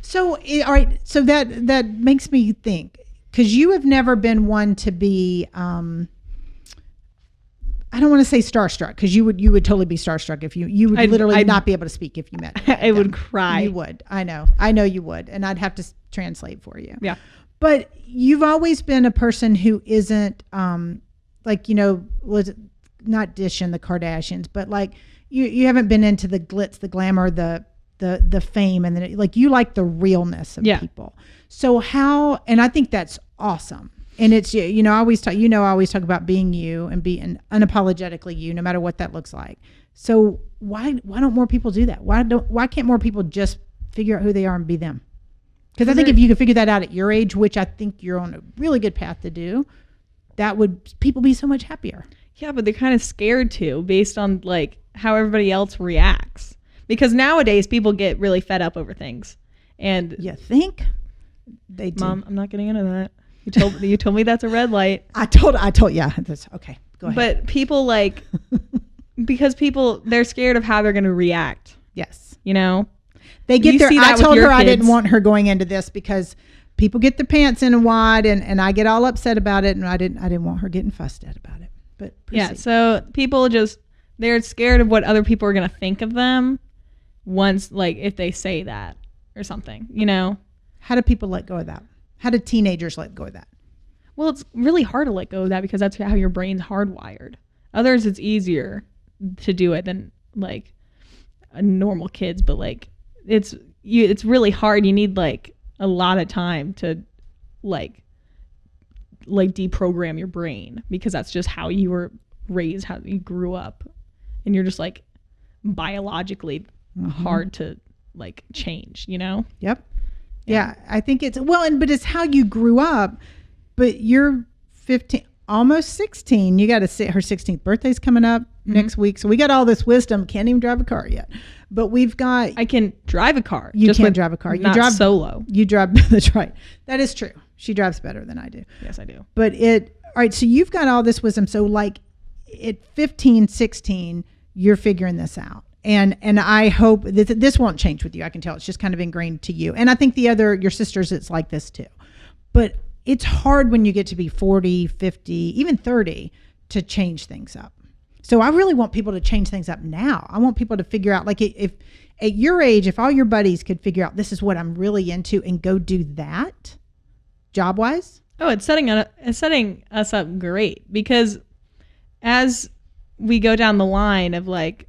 So, all right. So that makes me think, because you have never been one to be, I don't want to say starstruck, because you would totally be starstruck if you would literally not be able to speak if you met them. I would cry. You would. I know you would, and I'd have to translate for you. Yeah. But you've always been a person who isn't like, not dishing the Kardashians, but like you haven't been into the glitz, the glamour, the fame, and like you like the realness of people. So how, and I think that's awesome. And it's, I always talk about being you and being unapologetically you, no matter what that looks like. So why don't more people do that? Why can't more people just figure out who they are and be them? Because I think if you could figure that out at your age, which I think you're on a really good path to do, that would people be so much happier. Yeah, but they're kind of scared to, based on like how everybody else reacts. Because nowadays people get really fed up over things. And you think they do? Mom, I'm not getting into that. You told me that's a red light. I told yeah, that's okay. Go ahead. But people because they're scared of how they're going to react. Yes. You They get their, I told her I didn't want her going into this because people get their pants in wide and I get all upset about it, and I didn't want her getting fussed at about it. But proceed. Yeah, so people they're scared of what other people are going to think of them once, like if they say that or something, How do people let go of that? How do teenagers let go of that? Well, it's really hard to let go of that because that's how your brain's hardwired. Others, it's easier to do it than like normal kids, but like it's really hard. You need like a lot of time to like deprogram your brain, because that's just how you were raised, how you grew up, and you're just like biologically hard to like change, Yep. Yeah, I think it's but it's how you grew up. But you're 15, almost 16. You got to see her 16th birthday's coming up next week. So we got all this wisdom. Can't even drive a car yet. But we've got. I can drive a car. You can't drive a car. You drive solo. You drive. That's right. That is true. She drives better than I do. Yes, I do. But all right. So you've got all this wisdom. So like at 15, 16, you're figuring this out. And I hope this won't change with you. I can tell it's just kind of ingrained to you. And I think your sisters, it's like this too. But it's hard when you get to be 40, 50, even 30 to change things up. So I really want people to change things up now. I want people to figure out, like if at your age, if all your buddies could figure out this is what I'm really into and go do that job wise. Oh, it's setting us up great, because as we go down the line of like,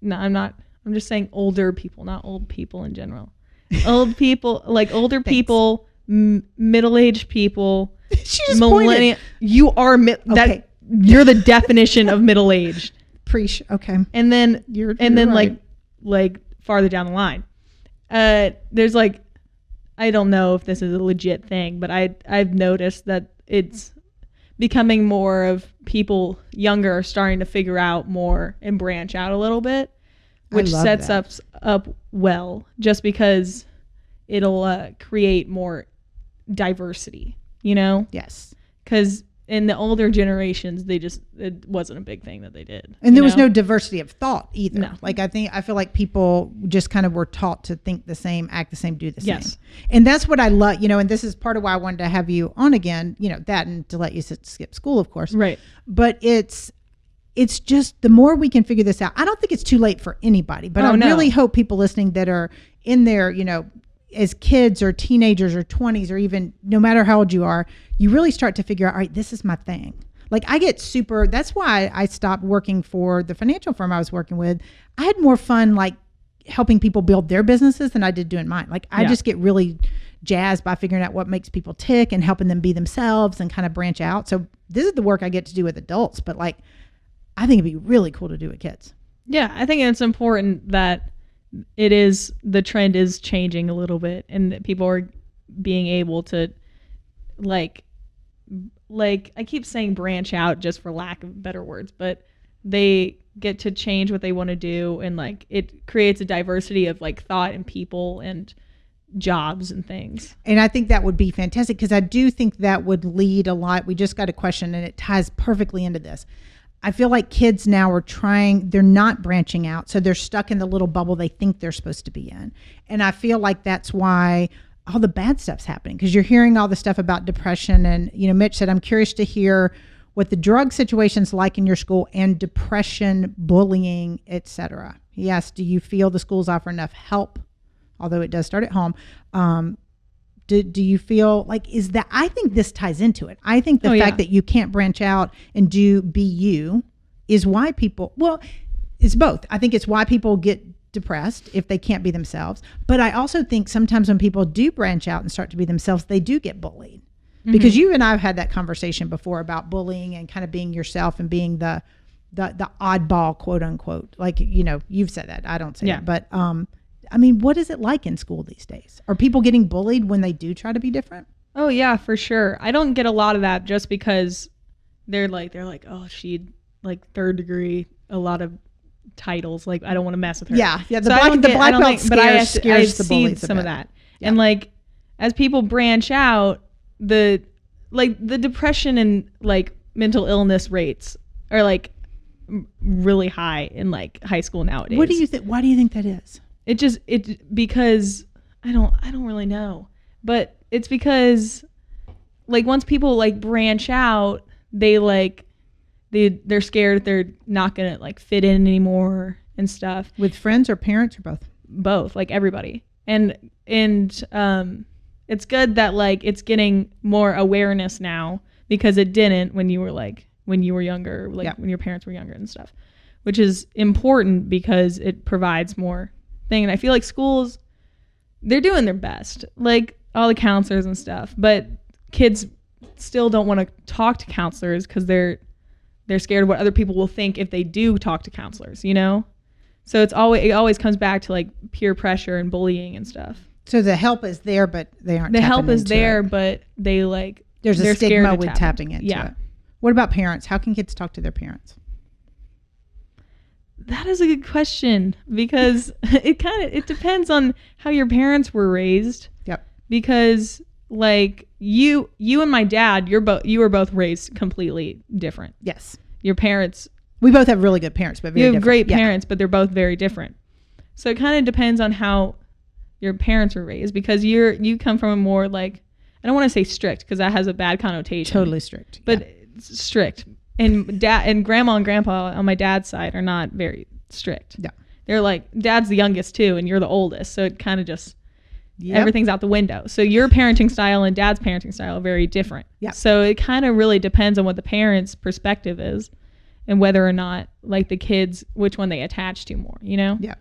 no, I'm just saying older people, not old people in general. Old people, like older people, middle-aged people. She just pointed. You are okay. You're the definition of middle-aged. Okay. And then you're then right. like farther down the line, there's like, I don't know if this is a legit thing, but I've noticed that it's becoming more of people younger are starting to figure out more and branch out a little bit, which sets us up well, just because it'll create more diversity, Yes. Because in the older generations, it wasn't a big thing that they did. And there was no diversity of thought either. No. Like I feel like people just kind of were taught to think the same, act the same, do the same. Yes. And that's what I love, and this is part of why I wanted to have you on again, that and to let you skip school, of course. Right. But it's just the more we can figure this out. I don't think it's too late for anybody, but I really hope people listening that are in there, as kids or teenagers or 20s, or even no matter how old you are, you really start to figure out, all right, this is my thing. Like I get that's why I stopped working for the financial firm I was working with. I had more fun like helping people build their businesses than I did doing mine. Like I just get really jazzed by figuring out what makes people tick and helping them be themselves and kind of branch out. So this is the work I get to do with adults, but like, I think it'd be really cool to do with kids. Yeah. I think it's important that the trend is changing a little bit, and that people are being able to like I keep saying branch out just for lack of better words, but they get to change what they want to do, and like it creates a diversity of like thought and people and jobs and things. And I think that would be fantastic, because I do think that would lead a lot. We just got a question and it ties perfectly into this. I feel like kids now are they're not branching out. So they're stuck in the little bubble they think they're supposed to be in. And I feel like that's why all the bad stuff's happening, because you're hearing all the stuff about depression. And, Mitch said, I'm curious to hear what the drug situation's like in your school and depression, bullying, etc. He asked, do you feel the schools offer enough help? Although it does start at home. Do you feel like, I think this ties into it. I think the fact that you can't branch out and be you is why it's both. I think it's why people get depressed if they can't be themselves. But I also think sometimes when people do branch out and start to be themselves, they do get bullied. Because you and I have had that conversation before about bullying and kind of being yourself and being the oddball, quote unquote. Like, you've said that. I don't say it. But what is it like in school these days? Are people getting bullied when they do try to be different? Oh yeah, for sure. I don't get a lot of that just because they're like, oh, she like third degree, a lot of titles. Like, I don't want to mess with her. Yeah. The black belt scares the bullies some of that. Yeah. And like, as people branch out, the depression and like mental illness rates are like really high in like high school nowadays. What do you think? Why do you think that is? Because I don't really know, but it's because like once people like branch out, they're scared they're not gonna like fit in anymore and stuff. With friends or parents or both? Both, like everybody. And it's good that like it's getting more awareness now, because it didn't when you were younger, like when your parents were younger and stuff, which is important because it provides more thing. And I feel like schools, they're doing their best, like all the counselors and stuff, but kids still don't want to talk to counselors because they're scared of what other people will think if they do talk to counselors, So it always comes back to like peer pressure and bullying and stuff. So the help is there, but they aren't. The help is there, but they like there's a stigma with tapping into it. What about parents? How can kids talk to their parents? That is a good question, because it depends on how your parents were raised. Yep. Because like you and my dad, you were both raised completely different. Yes. Your parents. We both have really good parents, but very different. You have great parents, but they're both very different. So it kind of depends on how your parents were raised, because you come from a more like, I don't want to say strict because that has a bad connotation. Totally strict. But it's strict. And dad and grandma and grandpa on my dad's side are not very strict. Yeah. They're like, dad's the youngest too, and you're the oldest. So it kind of just, everything's out the window. So your parenting style and dad's parenting style are very different. Yeah. So it kind of really depends on what the parents' perspective is and whether or not like the kids, which one they attach to more, Yeah.